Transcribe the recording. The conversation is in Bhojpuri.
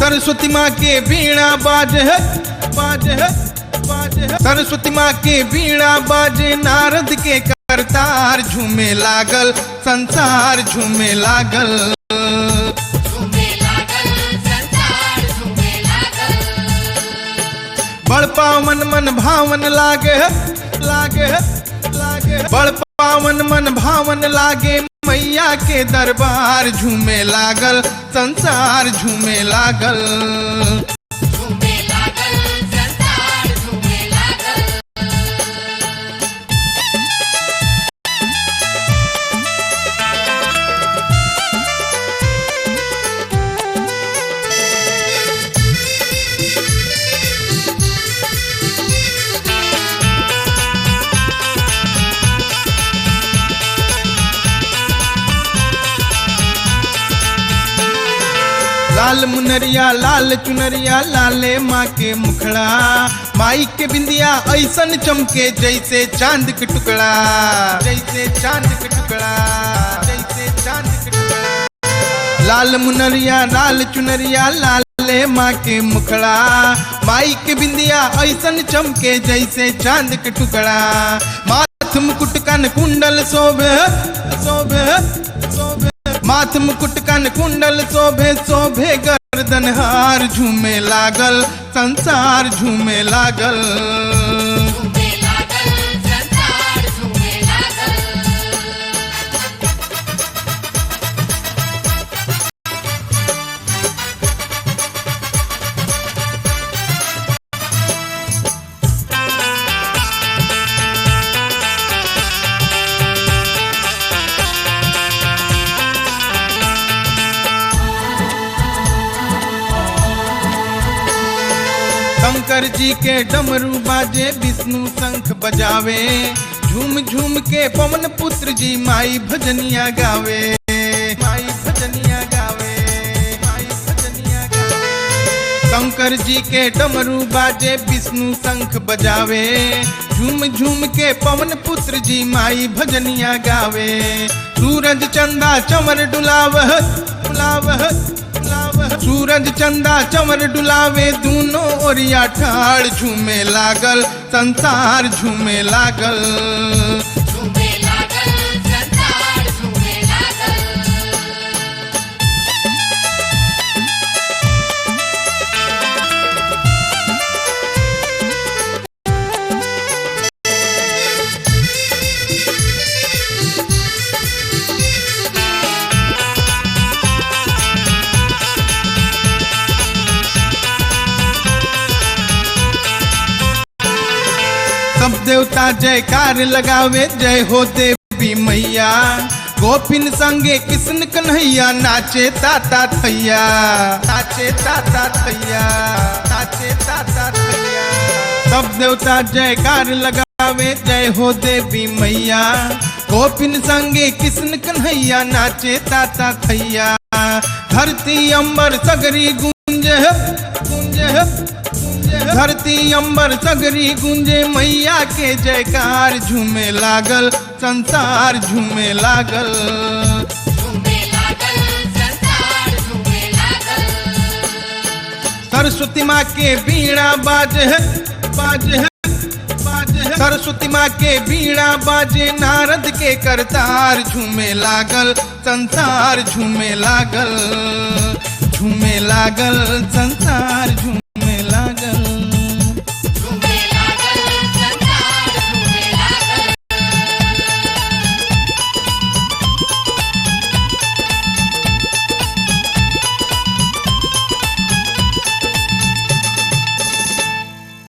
सरस्वती माँ के बीणा बाजे बाजे बाजे, सरस्वती माँ के बीणा बाजे, नारद के करतार झूमे लागल, संसार झूमे लागल। बड़ पावन मन भावन लागे लागे लागे, बड़ पावन मन भावन लागे, मैया के दरबार झूमे लागल, संसार झूमे लागल। लाल मुनरिया लाल चुनरिया लाले माँ के मुखड़ा, माई के बिंदिया ऐसन चमके जैसे चांद के टुकड़ा, जैसे चांद के टुकड़ा, जैसे चांद के टुकड़ा। लाल मुनरिया लाल चुनरिया लाले माँ के मुखड़ा, माई के बिंदिया ऐसन चमके जैसे चांद के टुकड़ा। माथ मुकुट कन कुंडल शोभे शोभे शोभे, माथ मुकुट कन कुंडल शोभे शोभे, गर्दन हार झूमे लागल, संसार झूमे लागल। शंकर जी के डमरू बाजे, विष्णु शंख बजावे, झूम झूम के पवन पुत्र जी माई भजनिया गावे, माई भजनिया गावे, माई भजनिया गावे। शंकर जी के डमरू बाजे, विष्णु शंख बजावे, झूम झूम के पवन पुत्र जी माई भजनिया गावे। सूरज चंदा चमर डुलावह डुलावह, सूरज चंदा चमर डुलावे, दूनो ओरिया ठाड़ झूमे लागल, संसार झूमे लागल। सब देवता जयकार लगावे, जय हो देवी मैया, गोपिन संगे कृष्ण कन्हैया, नाचे ताता थैया, नाचे ताता थैया, नाचे ताता थैया। सब देवता जयकार लगावे, जय हो देवी मैया, गोपिन संगे कृष्ण कन्हैया, नाचे ताता थैया। धरती अंबर सगरी गूंजे गूंजे, धरती अंबर सगरी गूंजे, मैया के जयकार झूमे लागल, संसार झूमे लागल। सरस्वती माँ के बीणा बाजे बाजे बाजे, सरस्वती माँ के बीणा बाजे, नारद के करतार झूमे लागल, संसार झूमे लागल, झूमे लागल, संसार झूमे।